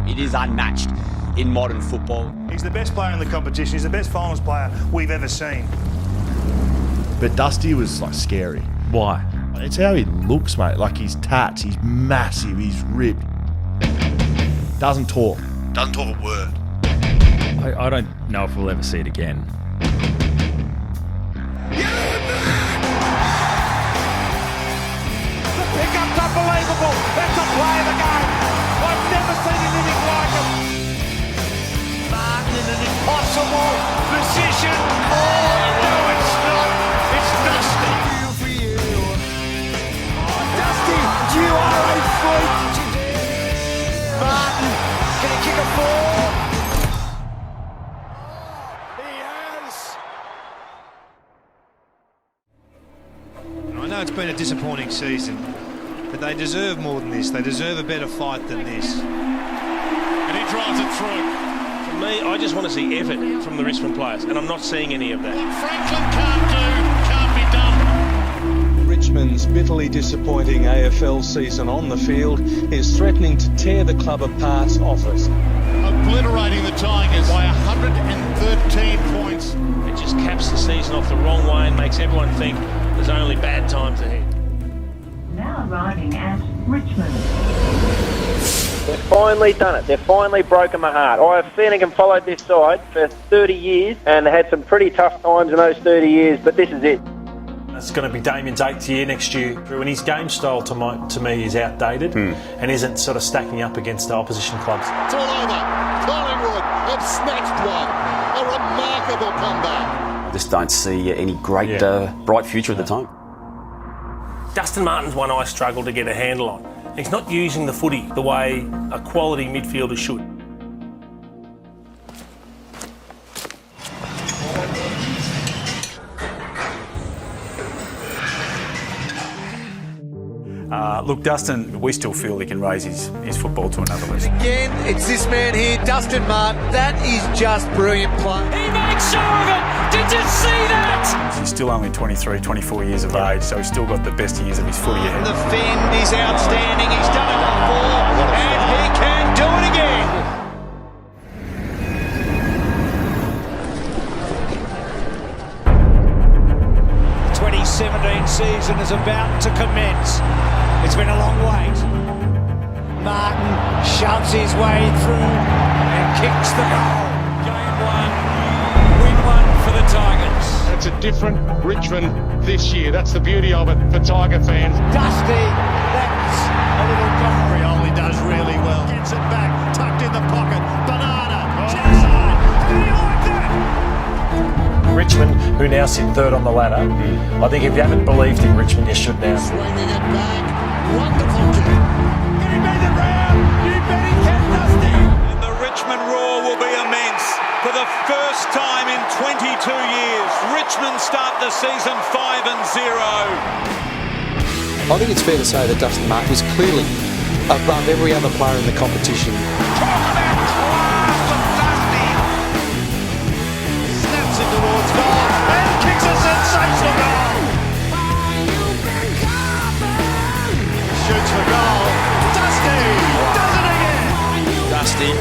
It is unmatched in modern football. He's the best player in the competition. He's the best finals player we've ever seen. But Dusty was like scary. Why? It's how he looks, mate. Like he's tats, he's massive, he's ripped. Doesn't talk a word. I don't know if we'll ever see it again. The pickup's unbelievable. That's a play of the game. I've never seen anything like it. Martin in an impossible position. Oh, no, it's not. It's Dusty. Dusty, you are a freak. Martin, can he kick a ball? He has. I know it's been a disappointing season, but they deserve more than this. They deserve a better fight than this. And he drives it through. For me, I just want to see effort from the Richmond players, and I'm not seeing any of that. What Franklin can't be done. Richmond's bitterly disappointing AFL season on the field is threatening to tear the club apart off it. Obliterating the Tigers by 113 points. It just caps the season off the wrong way and makes everyone think there's only bad times ahead. Now arriving at Richmond. They've finally done it. They've finally broken my heart. I've seen and followed this side for 30 years and had some pretty tough times in those 30 years, but this is it. It's going to be Damien's 8th year next year, and his game style to me is outdated and isn't sort of stacking up against the opposition clubs. It's all over. Collingwood have snatched one. A remarkable comeback. I just don't see any great, bright future at the time. Dustin Martin's one I struggle to get a handle on. He's not using the footy the way a quality midfielder should. Look, Dustin, we still feel he can raise his football to another level. Again, it's this man here, Dustin Martin. That is just brilliant play. He makes sure of it. Did you see that? He's still only 23, 24 years of age, so he's still got the best years of his footy ahead. The fend is outstanding. He's done it before, and he can do it again. 2017 season is about to commence. It's been a long wait. Martin shoves his way through and kicks the goal. Game one, win one for the Tigers. It's a different Richmond this year. That's the beauty of it for Tiger fans. Dusty, that's a little goal. Rioli does really well. Gets it back, tucked in the pocket. Banana, Chesson. How do you like that? Richmond, who now sit third on the ladder, I think if you haven't believed in Richmond, you should now. Swinging it back. Wonderful kick. Can he make it round? You bet he can, Dusty. And the Richmond roar will be immense. For the first time in 22 years, Richmond start the season 5-0. I think it's fair to say that Dustin Martin is clearly above every other player in the competition. Talk about class of Dusty. Snaps it towards goal and kicks a sensational goal. Shoots for goal. Dusty does it again. Dusty,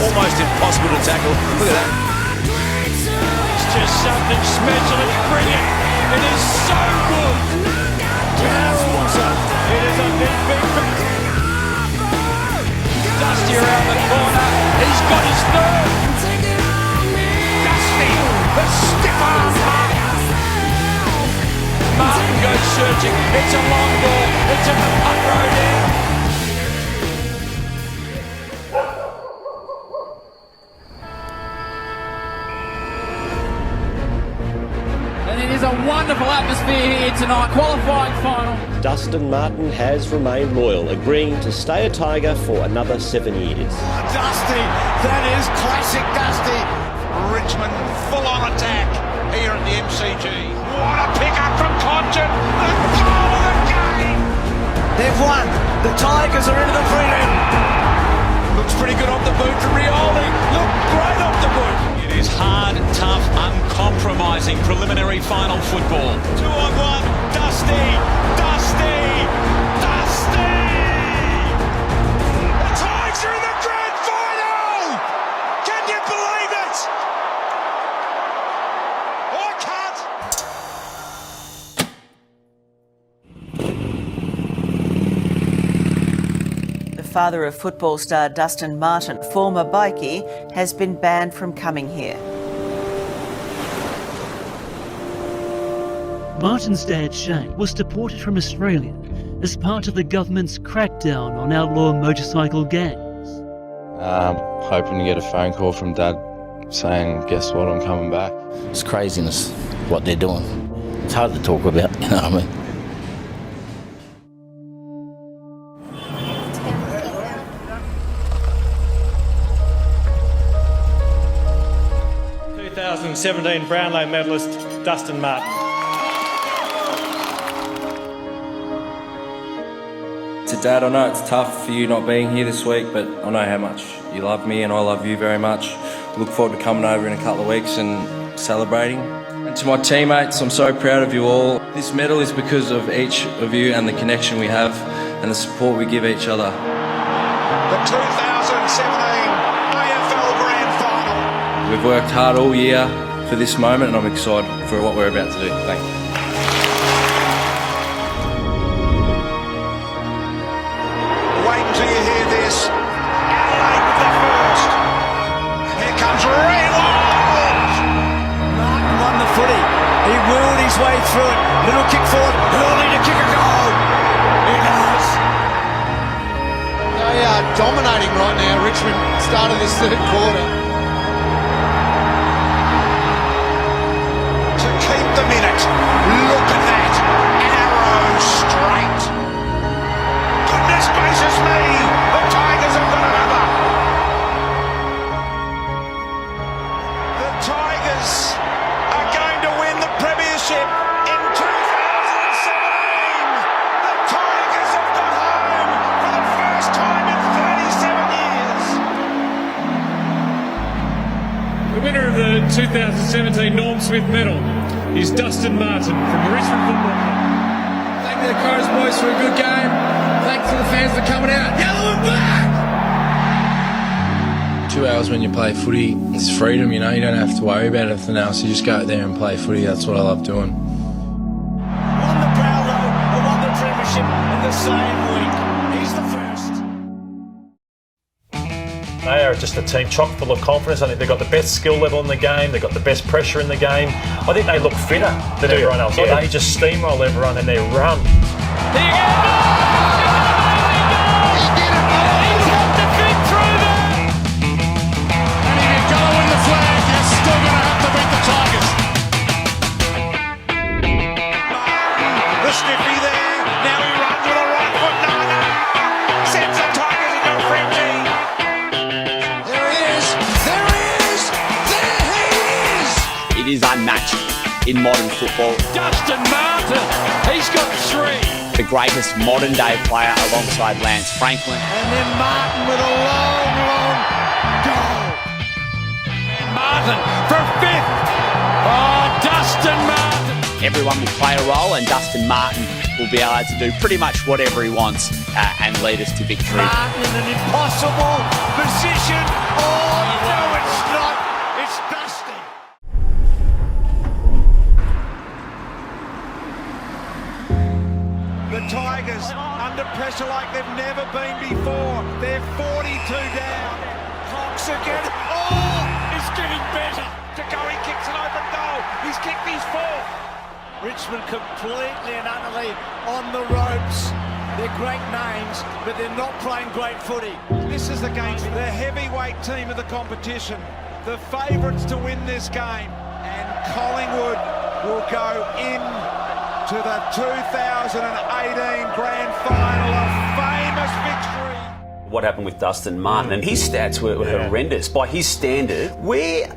almost impossible to tackle. Look at that. It's just something special. It's brilliant. It is so good. It is a big. Dusty around the corner. He's got his third. Dusty, the stiff arm Martin. Martin goes searching. It's a long ball. It's in the punt road end. And it is a wonderful atmosphere here tonight. Qualifying final. Dustin Martin has remained loyal, agreeing to stay a Tiger for another 7 years. Dusty, that is classic Dusty. Richmond full on attack here at the MCG. What a pick up from Codgen. The goal of the game. They've won. The Tigers are into the prelim. Looks pretty good off the boot for Rioli. Look great off the boot. It is hard, tough, uncompromising preliminary final football. 2-on-1, Dusty! The Tigers are in the grand final! father of football star Dustin Martin, former bikie, has been banned from coming here. Martin's dad, Shane, was deported from Australia as part of the government's crackdown on outlaw motorcycle gangs. Hoping to get a phone call from Dad saying, guess what, I'm coming back. It's craziness what they're doing. It's hard to talk about, you know what I mean? The 2017 Brownlow medalist Dustin Martin. To Dad, I know it's tough for you not being here this week, but I know how much you love me and I love you very much. Look forward to coming over in a couple of weeks and celebrating. And to my teammates, I'm so proud of you all. This medal is because of each of you and the connection we have and the support we give each other. The 2017 AFL Grand Final. We've worked hard all year for this moment and I'm excited for what we're about to do. Thank you. Wait until you hear this. Adelaide with the first. Here comes Reaffirmed. Martin won the footy. He willed his way through it. Little kick forward. Hurley to kick a goal. He does. They are dominating right now. Richmond started this third quarter. To keep the minute. Look at that. Arrow straight. Goodness gracious me. The Tigers have got another. The Tigers are going to win the premiership in 2017. The Tigers have got home for the first time in 37 years. The winner of the 2017 Norm Smith medal is Dustin Martin from the Richmond Football Club. Thank you to the Crows boys for a good game. Thanks to the fans for coming out. Yellow and black! 2 hours when you play footy, it's freedom, you know, you don't have to worry about anything else. You just go out there and play footy, that's what I love doing. Won the Brownlow and won the premiership in the same week. He's the first. They are just a team chock full of confidence. I think they've got the best skill level in the game. They've got the best pressure in the game. I think they look fitter than everyone else. They just steamroll everyone and they run. There you go! Sniffy there, now he runs with a right foot, sends the Tigers into a frenzy. There he is, there he is, there he is! It is unmatched in modern football. Dustin Martin, he's got 3. The greatest modern day player alongside Lance Franklin. And then Martin with a long, long goal. And Martin for 5th. Oh, Dustin Martin. Everyone will play a role and Dustin Martin will be able to do pretty much whatever he wants and lead us to victory. Martin in an impossible position. Oh, no, it's not. It's Dustin. The Tigers under pressure like they've never been before. They're 42 down. Cox again. Oh, it's getting better. Jacoby kicks an open goal. He's kicked his 4th. Richmond completely and utterly on the ropes. They're great names, but they're not playing great footy. This is against the heavyweight team of the competition. The favourites to win this game. And Collingwood will go in to the 2018 Grand Final, a famous victory. What happened with Dustin Martin, and his stats were horrendous. By his standard, where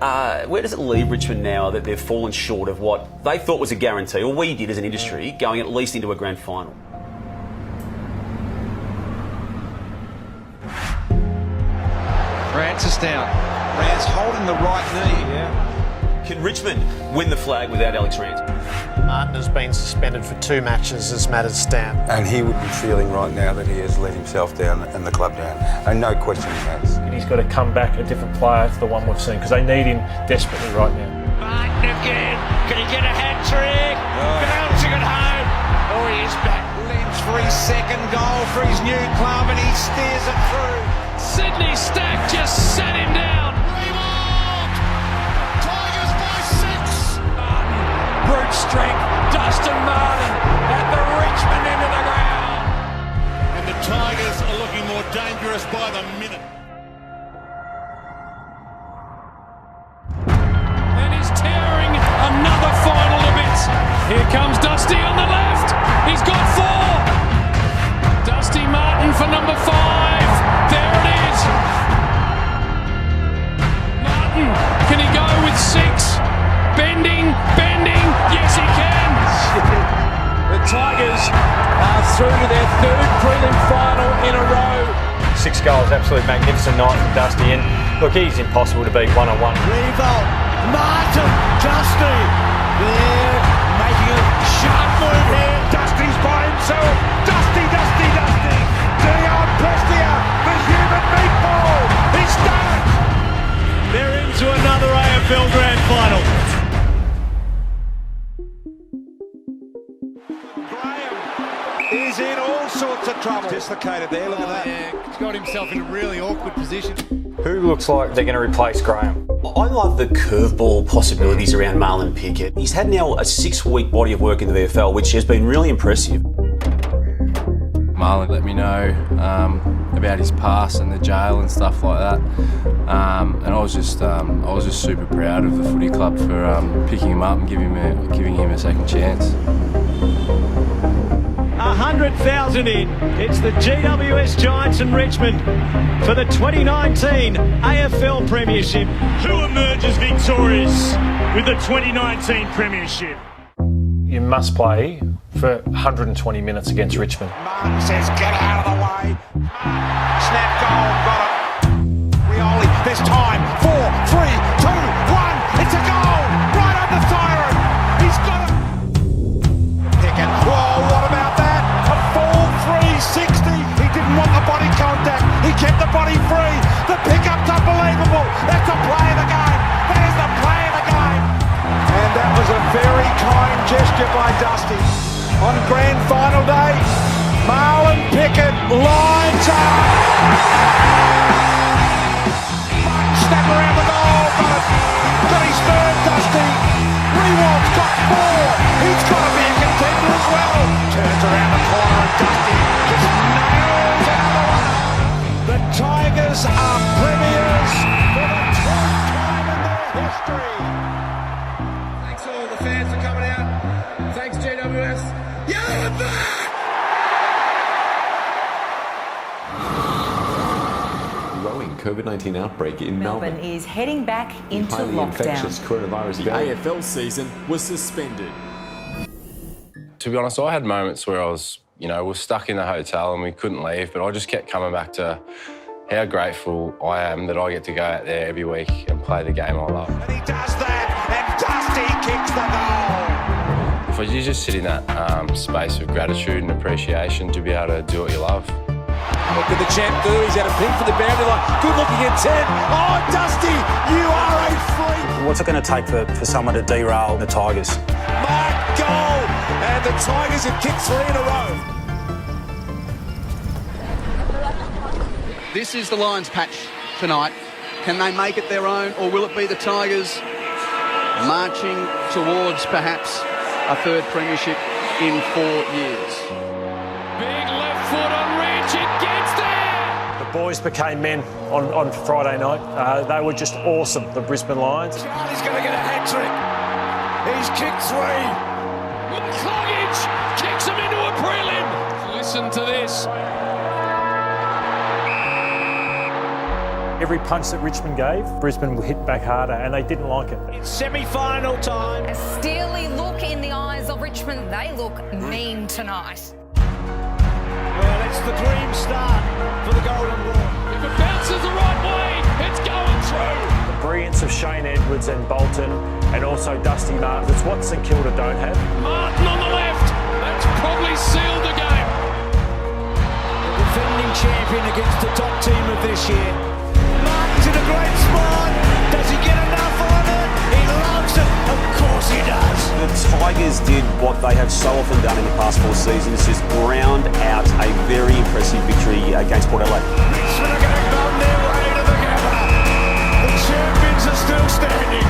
does it leave Richmond now that they've fallen short of what they thought was a guarantee, or we did as an industry, going at least into a grand final? Francis down. Rance holding the right knee. Can Richmond win the flag without Alex Rance? Martin has been suspended for 2 matches as matters stand. And he would be feeling right now that he has let himself down and the club down. And no question he has. And he's got to come back a different player to the one we've seen because they need him desperately right now. Martin again. Can he get a hat-trick? Bouncing it home. Oh, he is back. Lens for his second goal for his new club, and he steers it through. Sydney Stack just sat him down. Tigers by 6. Brute strength, Dustin Martin at the Richmond end of the ground. And the Tigers are looking more dangerous by the minute. And he's tearing another final to bits. Here comes Dusty on the left. He's got 4. Dusty Martin for number 5. There it is. Martin, can he go with 6? Bending. Yes, he can. The Tigers are through to their 3rd prelim final in a row. 6 goals, absolute magnificent night from Dusty. And look, he's impossible to beat one-on-one. Revolt, Martin, Dusty. They're making a sharp move here. Dusty's by himself. Dusty. Dion Prestia, the human meatball. He's done it. They're into another AFL Grand Final. He's in all sorts of trouble. Dislocated there, look at that. Yeah, he's got himself in a really awkward position. Who looks like they're going to replace Graham? I love the curveball possibilities around Marlon Pickett. He's had now a 6-week body of work in the VFL, which has been really impressive. Marlon let me know about his past and the jail and stuff like that, and I was just super proud of the footy club for picking him up and giving him a second chance. 100,000 in. It's the GWS Giants and Richmond for the 2019 AFL Premiership. Who emerges victorious with the 2019 Premiership? You must play for 120 minutes against Richmond. Martin says, get out of the way. Snap goal, got it. Rioli, there's time. 4, 3, 2, 1. It's a goal. Right on the siren. He's got it. Pickett. Whoa, what about that? A full 360. He didn't want the body contact. He kept the body free. The pickup's unbelievable. That's the play of the game. There's the play of the game. And that was a very kind gesture by Dusty. On grand final day, Marlon Pickett lines up. Snap around the goal, got his 3rd, Dusty. Rewald's got 4. He's got to be a contender as well. Turns around the corner and Dusty just nails another one. The Tigers are premiers for the 12th time in their history. Thanks all the fans for coming out. Thanks GWS. Yellow and black! Growing COVID-19 outbreak in Melbourne. Is heading back into highly lockdown. Infectious coronavirus The AFL season was suspended. To be honest, I had moments where I was, we're stuck in the hotel and we couldn't leave, but I just kept coming back to how grateful I am that I get to go out there every week and play the game I love. And he does that, and Dusty kicks the goal. If you just sit in that space of gratitude and appreciation to be able to do what you love. What can the champ do? He's had a pin for the boundary line. Good looking at 10. Oh, Dusty, you are a freak. What's it going to take for someone to derail the Tigers? Mark goal. And the Tigers have kicked 3 in a row. This is the Lions patch tonight. Can they make it their own, or will it be the Tigers marching towards perhaps a 3rd premiership in 4 years? Big left foot on Rich. It gets there. The boys became men on Friday night. They were just awesome, the Brisbane Lions. Charlie's going to get a hat-trick. He's kicked 3. Cloggage kicks him into a prelim. Listen to this. Every punch that Richmond gave, Brisbane will hit back harder, and they didn't like it. It's semi-final time. A steely look in the eyes of Richmond. They look mean tonight. Well, it's the dream start for the Golden Ball. If it bounces the right way, it's going through. The brilliance of Shane Edwards and Bolton, and also Dusty Martin. It's what St Kilda don't have. Martin on the left. That's probably sealed the game. The defending champion against the top team of this year. Martin's in a great spot. Does he get enough on it? He loves it. Of course he does. The Tigers did what they have so often done in the past 4 seasons, just ground out a very impressive victory against Port Adelaide. Richmond are going to go their way to the Gabba. The champions are still standing.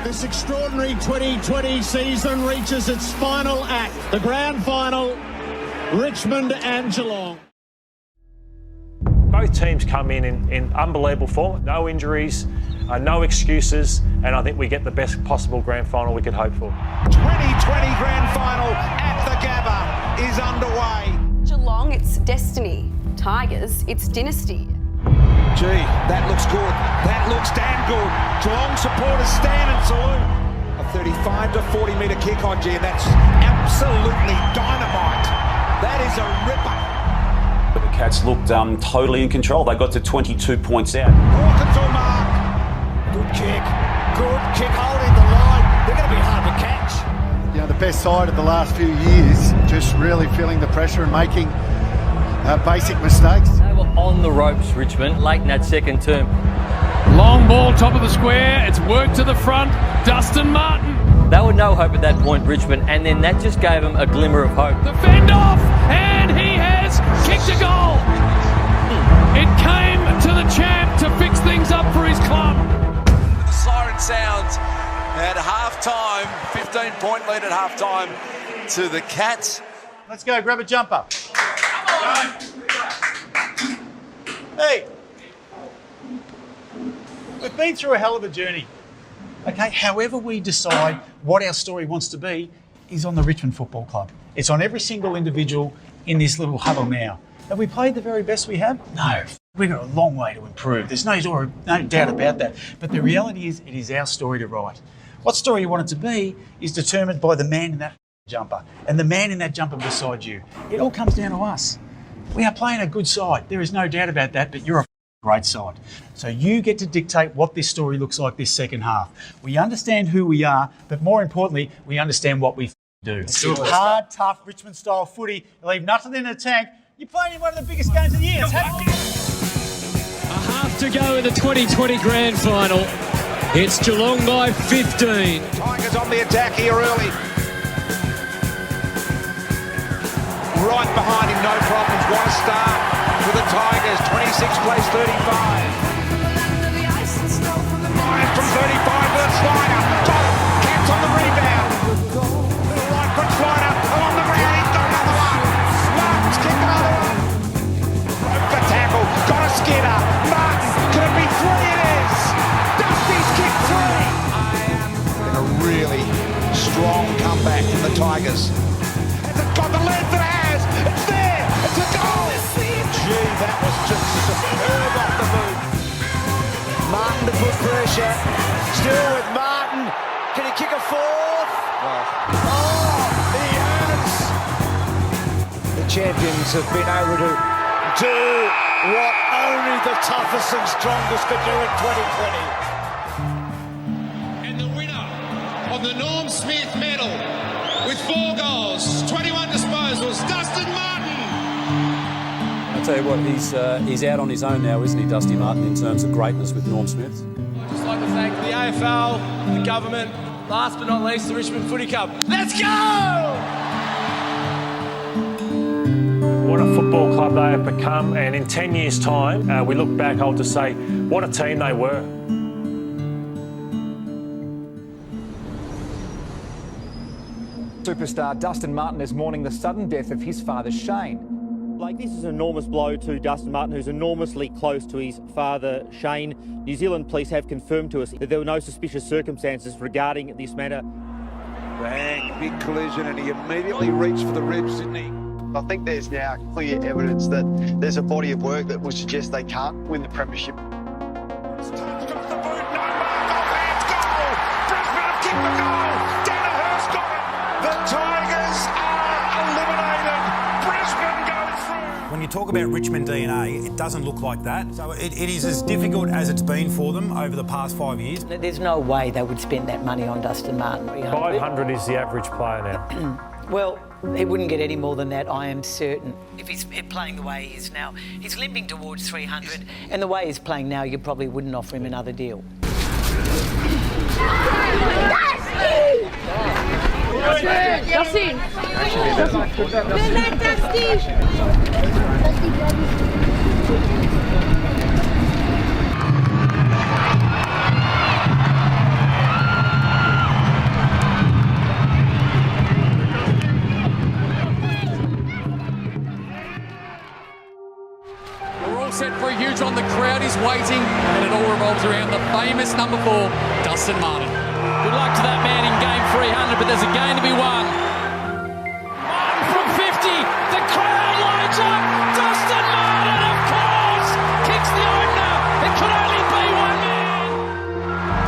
This extraordinary 2020 season reaches its final act, the grand final, Richmond and Geelong. Both teams come in unbelievable form, no injuries, no excuses, and I think we get the best possible grand final we could hope for. 2020 grand final at the Gabba is underway. Geelong, it's destiny. Tigers, it's dynasty. Gee, that looks good. That looks damn good. Geelong supporters stand and salute. A 35 to 40 metre kick on G, and that's absolutely dynamite. That is a ripper. But the Cats looked totally in control. They got to 22 points out. Hawkins or Mark. Good kick. Good kick holding the line. They're going to be hard to catch. You know, the best side of the last few years, just really feeling the pressure and making basic mistakes. They were on the ropes, Richmond, late in that second term. Long ball, top of the square. It's worked to the front. Dustin Martin. They were no hope at that point, Richmond, and then that just gave them a glimmer of hope. The fend off, and he has kicked a goal. It came to the champ to fix things up for his club. The siren sounds at half-time, 15-point lead at half-time to the Cats. Let's go, grab a jumper. Hey, we've been through a hell of a journey. Okay, however we decide what our story wants to be is on the Richmond Football Club. It's on every single individual in this little huddle now. Have we played the very best we have? No. We've got a long way to improve. There's no doubt about that. But the reality is, it is our story to write. What story you want it to be is determined by the man in that jumper and the man in that jumper beside you. It all comes down to us. We are playing a good side. There is no doubt about that, but you're a great side. So you get to dictate what this story looks like this second half. We understand who we are, but more importantly, we understand what we do. Hard, tough, Richmond-style footy. You leave nothing in the tank. You're playing in one of the biggest games of the year. A half to go in the 2020 grand final. It's Geelong by 15. Tigers on the attack here early. Right behind him, no problems. What a start for the Tigers. 26 plays 35. Ryan from 35 to the slider. Top, Cats on the rebound. Little right foot slider along the ground. He's got another one. Martin's kicked another one. Broke the tackle. Got a skidder. Martin, could it be 3? It is. Dusty's kicked 3. And a really strong comeback from the Tigers. Has it got the length it has? It's there. It's a goal. Gee, that was just superb off the move. Martin to put pressure. Still with Martin. Can he kick a fourth? Oh, he has. The champions have been able to do what only the toughest and strongest could do in 2020. And the winner of the Norm Smith medal with 4 goals, 21 disposals, Dustin Martin. I'll tell you what, he's out on his own now, isn't he, Dusty Martin, in terms of greatness with Norm Smith? I'd just like to thank the AFL, the government, last but not least, the Richmond Footy Club. Let's go! What a football club they have become, and in 10 years' time, we look back, I'll just say, what a team they were. Superstar Dustin Martin is mourning the sudden death of his father, Shane. Like, this is an enormous blow to Dustin Martin, who's enormously close to his father, Shane. New Zealand police have confirmed to us that there were no suspicious circumstances regarding this matter. Bang, big collision, and he immediately reached for the ribs, didn't he? I think there's now clear evidence that there's a body of work that would suggest they can't win the premiership. When you talk about Richmond DNA, it doesn't look like that. So it is as difficult as it's been for them over the past 5 years. There's no way they would spend that money on Dustin Martin. 500 is the average player now. Well, he wouldn't get any more than that, I am certain. If he's playing the way he is now, he's limping towards 300, and the way he's playing now, you probably wouldn't offer him another deal. Dustin! We're all set for a huge one. The crowd is waiting, and it all revolves around the famous number 4, Dustin Martin. Good luck to that man in game 300, but there's a game to be won. Martin from 50, the crowd lights up. Dustin Martin, of course, kicks the opener. It could only be one man.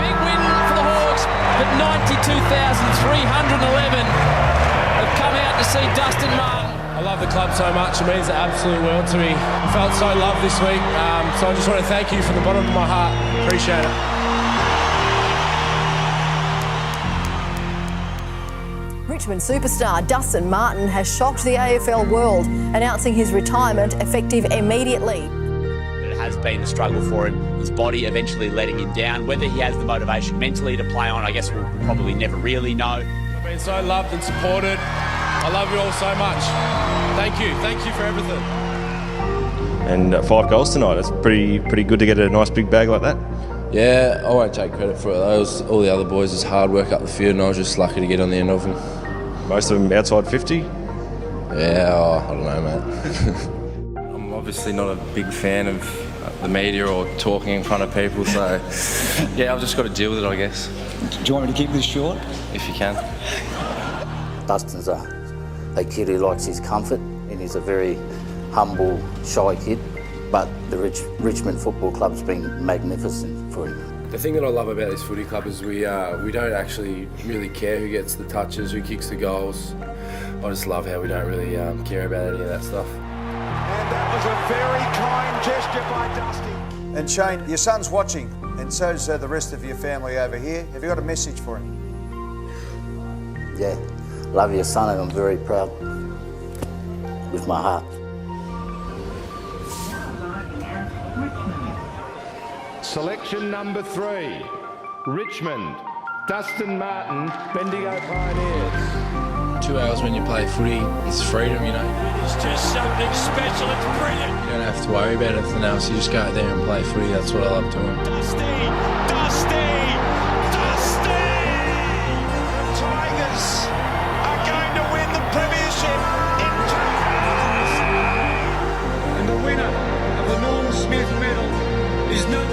Big win for the Hawks, but 92,311 have come out to see Dustin Martin. I love the club so much. It means the absolute world to me. I felt so loved this week. So I just want to thank you from the bottom of my heart. Appreciate it. Richmond superstar Dustin Martin has shocked the AFL world, announcing his retirement effective immediately. It has been a struggle for him, his body eventually letting him down. Whether he has the motivation mentally to play on, I guess we'll probably never really know. I've been so loved and supported. I love you all so much. Thank you. Thank you for everything. And 5 goals tonight. It's pretty good to get a nice big bag like that. Yeah, I won't take credit for it. Those all the other boys is hard work up the field, and I was just lucky to get on the end of them. Most of them outside 50? Yeah, I don't know, mate. I'm obviously not a big fan of the media or talking in front of people, so yeah, I've just got to deal with it, I guess. Do you want me to keep this short? If you can. Dustin's a kid who likes his comfort, and he's a very humble, shy kid, but the Richmond Football Club's been magnificent for him. The thing that I love about this footy club is we don't actually really care who gets the touches, who kicks the goals. I just love how we don't really care about any of that stuff. And that was a very kind gesture by Dusty. And Shane, your son's watching, and so's the rest of your family over here. Have you got a message for him? Yeah, love your son, and I'm very proud with my heart. Selection number 3, Richmond, Dustin Martin, Bendigo Pioneers. 2 hours when you play footy, it's freedom, you know. It's just something special, it's brilliant. You don't have to worry about anything else, you just go out there and play footy, that's what I love doing. Dusty! The Tigers are going to win the premiership in 2006. And the winner of the Norm Smith medal is no